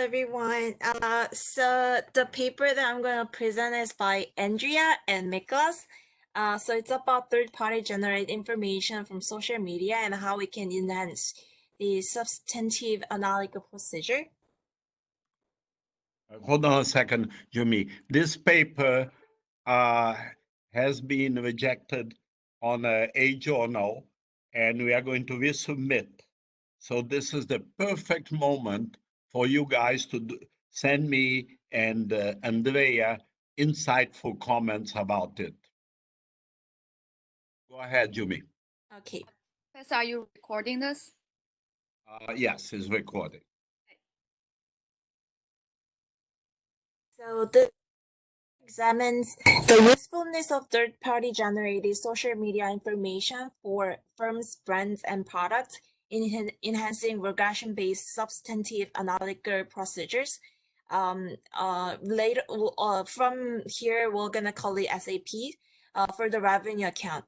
everyone. So the paper that I'm going to present is by Andrea and Miklas. So it's about third-party generate information from social media and how we can enhance the substantive analytical procedure. Hold on a second, Yumi. This paper has been rejected on a journal, and we are going to resubmit. So this is the perfect moment for you guys to send me and Andrea insightful comments about it. Go ahead, Yumi. Okay. Professor, are you recording this? Yes, it's recording. So this examines the usefulness of third-party generated social media information for firms, brands, and products in enhancing regression-based substantive analytical procedures. Later, from here, we're gonna call it SAP for the revenue account.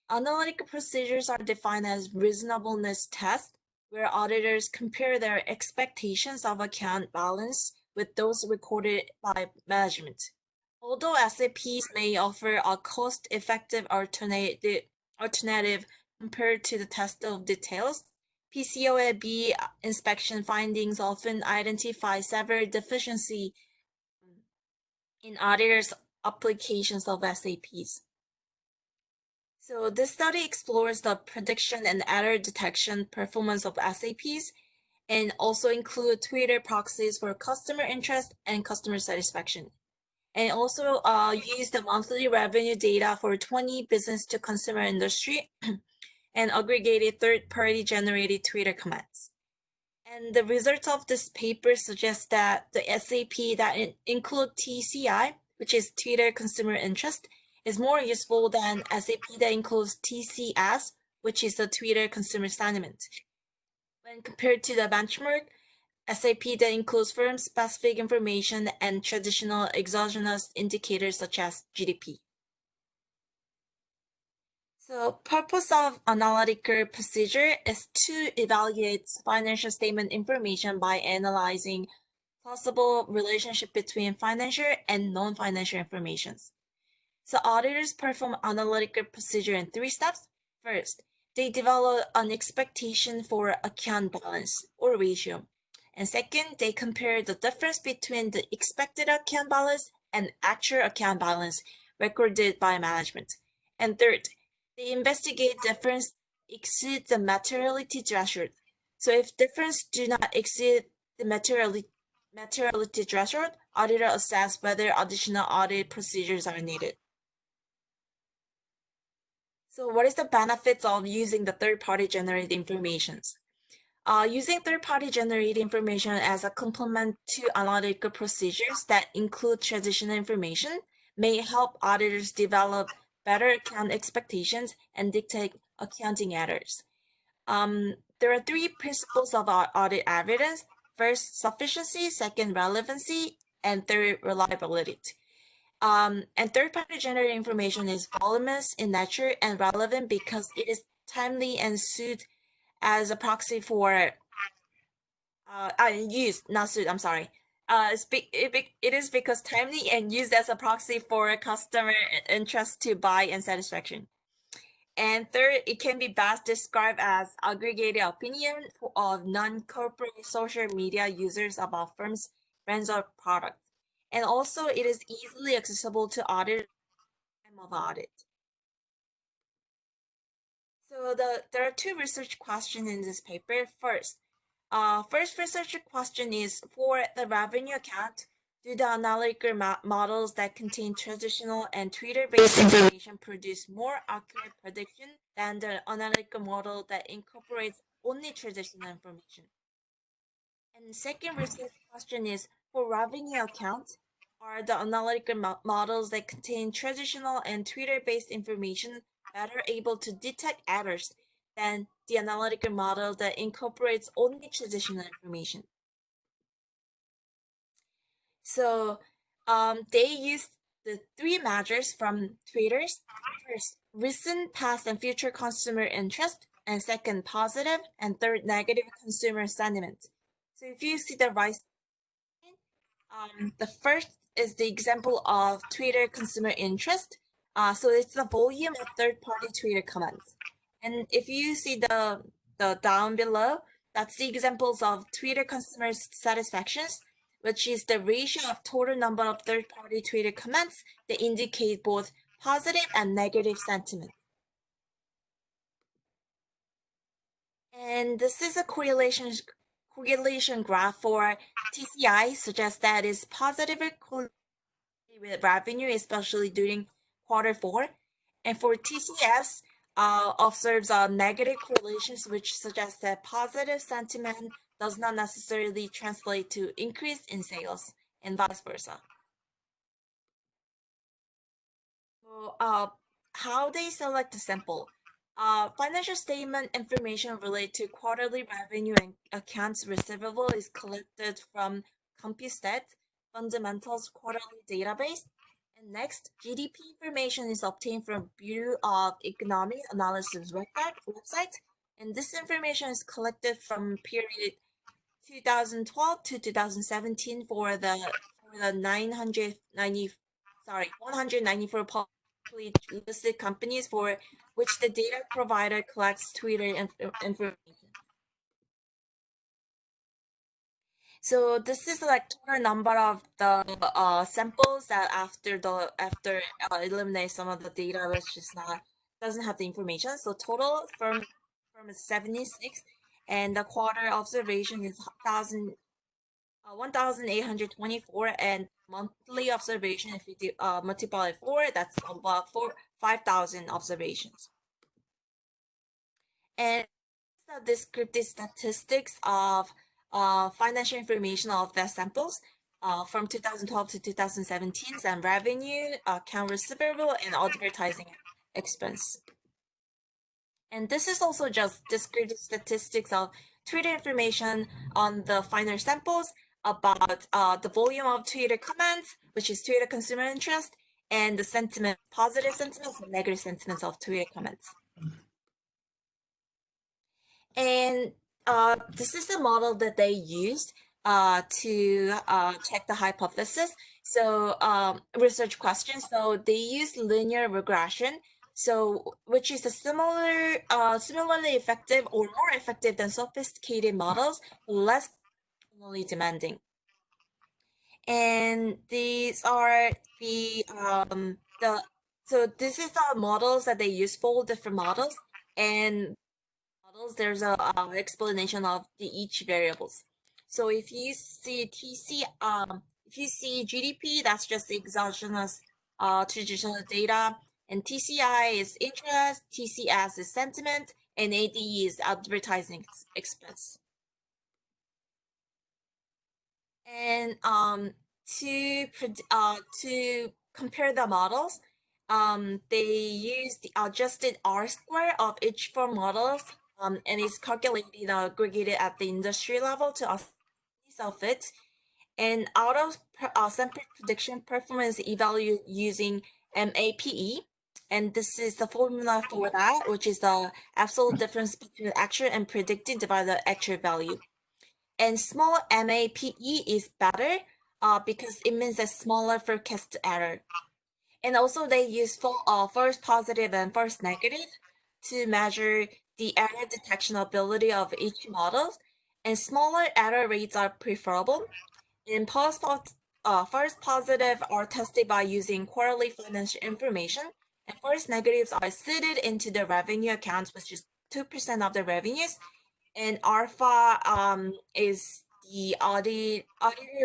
Analytical procedures are defined as reasonableness tests, where auditors compare their expectations of account balance with those recorded by management. Although SAPs may offer a cost-effective alternative compared to the test of details, PCOAB inspection findings often identify several deficiencies in auditors' applications of SAPs. So this study explores the prediction and error detection performance of SAPs and also include Twitter proxies for customer interest and customer satisfaction. And also use the monthly revenue data for 20 business to consumer industry and aggregated third-party generated Twitter comments. And the results of this paper suggest that the SAP that include TCI, which is Twitter consumer interest, is more useful than SAP that includes TCS, which is the Twitter consumer sentiment. When compared to the benchmark, SAP that includes firm-specific information and traditional exogenous indicators such as GDP. So purpose of analytical procedure is to evaluate financial statement information by analyzing possible relationship between financial and non-financial information. So auditors perform analytical procedure in 3 steps. First, they develop an expectation for account balance or ratio. And second, they compare the difference between the expected account balance and actual account balance recorded by management. And third, they investigate difference exceed the materiality threshold. So if difference do not exceed the materiality threshold, auditor assess whether additional audit procedures are needed. So what is the benefits of using the third-party generated information? Using third-party generated information as a complement to analytical procedures that include traditional information may help auditors develop better account expectations and detect accounting errors. There are 3 principles of audit evidence. First, sufficiency, second, relevancy, and third, reliability. And third-party generated information is voluminous in nature and relevant because it is timely and sued as a proxy for used, not sued, I'm sorry. It is because timely and used as a proxy for customer interest to buy and satisfaction. And third, it can be best described as aggregated opinion of non-corporate social media users about firms, brands, or products. And also, it is easily accessible to audit at the time of audit. So there are 2 research questions in this paper. First research question is for the revenue account. Do the analytical models that contain traditional and Twitter-based information produce more accurate prediction than the analytical model that incorporates only traditional information? And the second research question is for revenue accounts. Are the analytical models that contain traditional and Twitter-based information better able to detect errors than the analytical model that incorporates only traditional information? So they use the 3 measures from Twitter's. First, recent, past, and future consumer interest, and second, positive, and third, negative consumer sentiment. So if you see the right The first is the example of Twitter consumer interest. So it's the volume of third-party Twitter comments. And if you see the down below, that's the examples of Twitter consumer satisfactions, which is the ratio of total number of third-party Twitter comments that indicate both positive and negative sentiment. And this is a correlation graph for TCI, suggests that is positive with revenue, especially during Q4. And for TCS, observes negative correlations, which suggests that positive sentiment does not necessarily translate to increase in sales and vice versa. So, how they select the sample. Financial statement information related to quarterly revenue and accounts receivable is collected from Compustat Fundamentals Quarterly Database. And next, GDP information is obtained from Bureau of Economic Analysis website. And this information is collected from period 2012 to 2017 for the 194 publicly listed companies for which the data provider collects Twitter information. So this is like total number of the samples that after eliminate some of the data which is not doesn't have the information. So total from is 76, and the quarter observation is 1,824, and monthly observation, if you do, multiply 4, that's about 5,000 observations. And the descriptive statistics of financial information of the samples from 2012 to 2017, and revenue, account receivable, and advertising expense. And this is also just descriptive statistics of Twitter information on the final samples about the volume of Twitter comments, which is Twitter consumer interest, and the sentiment, positive sentiments and negative sentiments of Twitter comments. And this is the model that they used to check the hypothesis. So research questions. So they used linear regression. So which is a similarly effective or more effective than sophisticated models, less demanding. And these are the so this is the models that they use for different models, and there's a explanation of the each variables. So if you see if you see GDP, that's just exogenous traditional data, and TCI is interest, TCS is sentiment, and ADE is advertising expense. And to compare the models, they use the adjusted R square of each four models, and is calculated aggregated at the industry level to assess it. And out of sample prediction performance evaluate using MAPE, and this is the formula for that, which is the absolute difference between actual and predicted divided by actual value. And small MAPE is better because it means a smaller forecast error. And also they use false positive and false negative to measure the error detection ability of each model. And smaller error rates are preferable. And false positive are tested by using quarterly financial information. And false negatives are seeded into the revenue accounts, which is 2% of the revenues. And alpha is the audit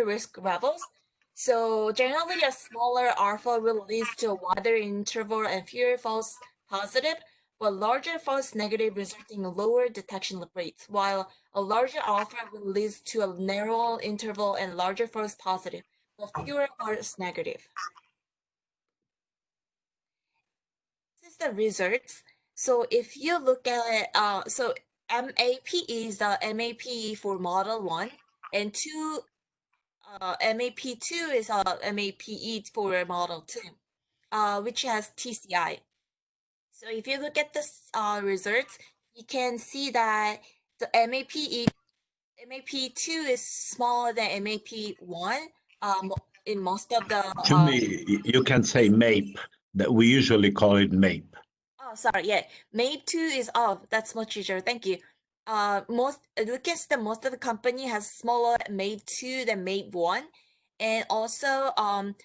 risk levels. So generally, a smaller alpha will lead to a wider interval and fewer false positive, but larger false negative resulting in lower detection rates, while a larger alpha will lead to a narrow interval and larger false positive, but fewer false negative. This is the results. So if you look at it, so MAP is the MAP for model 1, and 2 MAP2 is MAPE for model 2, which has TCI. So if you look at the results, you can see that the MAP2 is smaller than MAP1, in most of the To me, you can say MAPE, that we usually call it MAPE. Oh, sorry. Yeah, MAPE 2 is that's much easier. Thank you. Most look at the most of the company has smaller MAPE 2 than MAPE 1, and also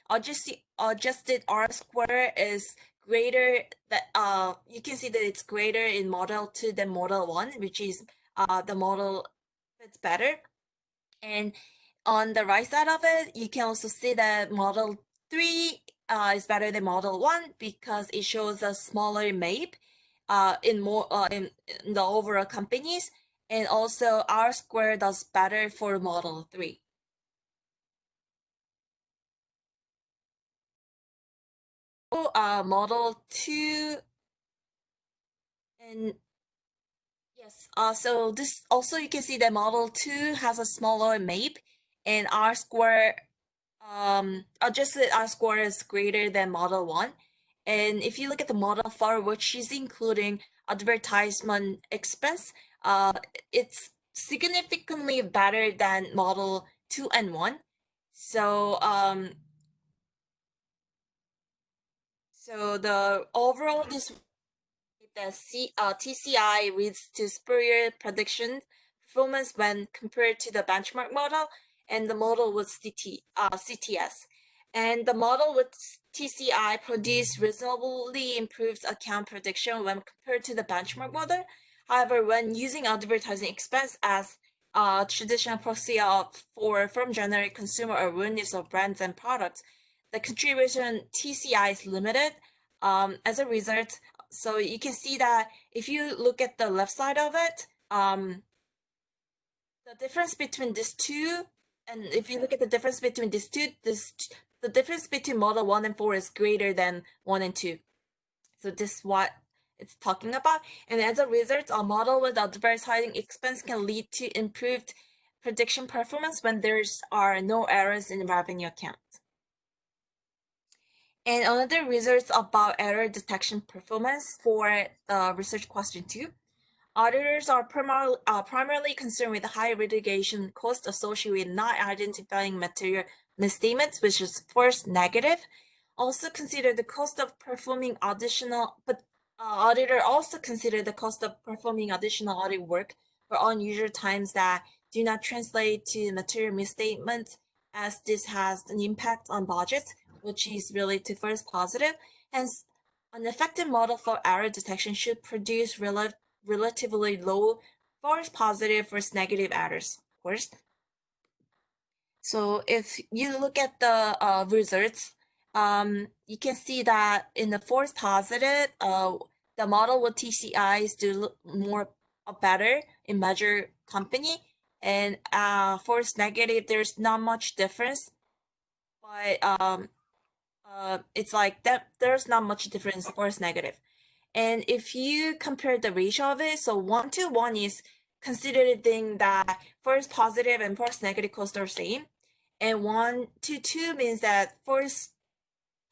adjusted R square is greater that you can see that it's greater in Model 2 than Model 1, which is the model that's better. And on the right side of it, you can also see that Model 3 is better than Model 1 because it shows a smaller MAPE in the overall companies. And also R square does better for Model 3. Model 2 and yes, so this also you can see that Model 2 has a smaller MAPE and R square adjusted R square is greater than Model 1. And if you look at the Model 4, which is including advertisement expense, it's significantly better than Model 2 and 1. So the overall this TCI leads to superior prediction performance when compared to the benchmark model and the model with CTS. And the model with TCI produced reasonably improved account prediction when compared to the benchmark model. However, when using advertising expense as a traditional proxy for firm generate consumer awareness of brands and products, the contribution TCI is limited. As a result, so you can see that if you look at the left side of it, the difference between these two, and if you look at the difference between these two, the difference between Model 1 and 4 is greater than 1 and 2. So this is what it's talking about. And as a result, a model with advertising expense can lead to improved prediction performance when there are no errors in revenue account. And another results about error detection performance for the research question 2. Auditors are primarily concerned with the high litigation cost associated with not identifying material misstatements, which is first negative. Also consider the cost of performing additional, but auditor also consider the cost of performing additional audit work for unusual times that do not translate to material misstatements, as this has an impact on budgets, which is related to first positive. Hence, an effective model for error detection should produce relatively low false positive versus negative errors, of course. So if you look at the results, you can see that in the false positive, the model with TCIs do more better in major company, and false negative, there's not much difference, but it's like that there's not much difference false negative. And if you compare the ratio of it, so 1 to 1 is considering that false positive and false negative cost are same. And 1 to 2 means that false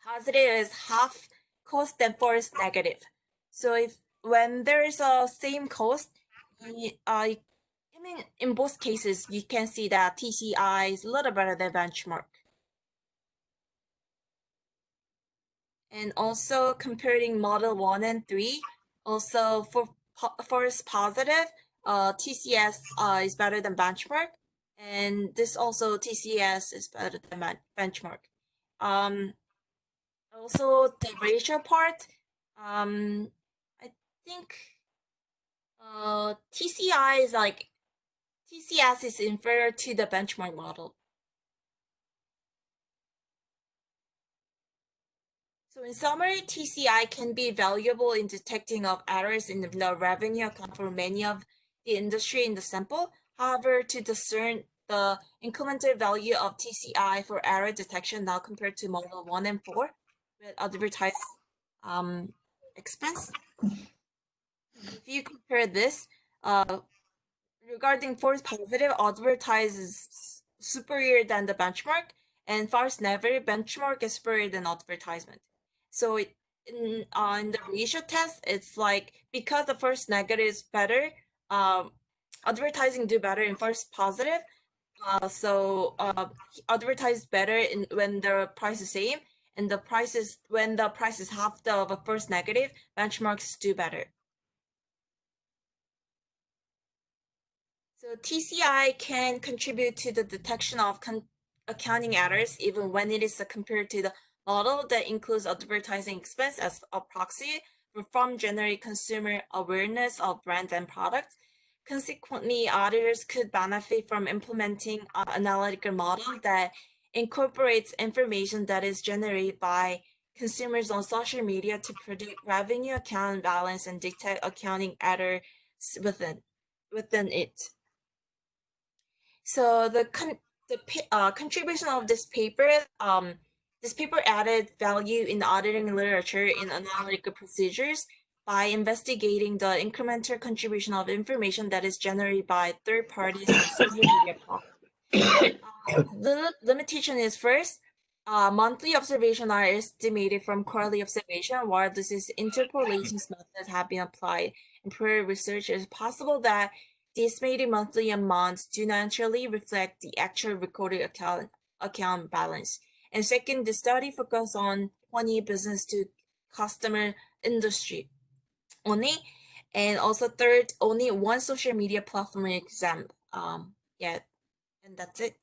positive is half cost than false negative. So if when there is a same cost, I mean in both cases you can see that TCI is a little better than benchmark. And also comparing model 1 and 3, also for first positive, TCS is better than benchmark, and this also TCS is better than benchmark. Also the ratio part, I think TCI is like TCS is inferior to the benchmark model. So in summary, TCI can be valuable in detecting of errors in the revenue account for many of the industry in the sample. However, to discern the incremental value of TCI for error detection now compared to model 1 and 4 with advertised expense. If you compare this, regarding false positive, advertise is superior than the benchmark, and false negative benchmark is superior than advertisement. So in the ratio test, it's like because the first negative is better, advertising do better in first positive. Advertise better when the price is same, and when the price is half the first negative, benchmarks do better. So TCI can contribute to the detection of accounting errors even when it is compared to the model that includes advertising expense as a proxy from generate consumer awareness of brands and products. Consequently, auditors could benefit from implementing an analytical model that incorporates information that is generated by consumers on social media to predict revenue, account balance, and detect accounting errors within it. So the contribution of this paper added value in auditing literature in analytical procedures by investigating the incremental contribution of information that is generated by third parties and social media platforms. The limitation is first, monthly observations are estimated from quarterly observation, while this is interpolations methods have been applied in prior research. It is possible that the estimated monthly amounts do not naturally reflect the actual recorded account balance. And second, the study focused on 20 business to customer industry only. And also third, only one social media platform exam. Yeah, and that's it.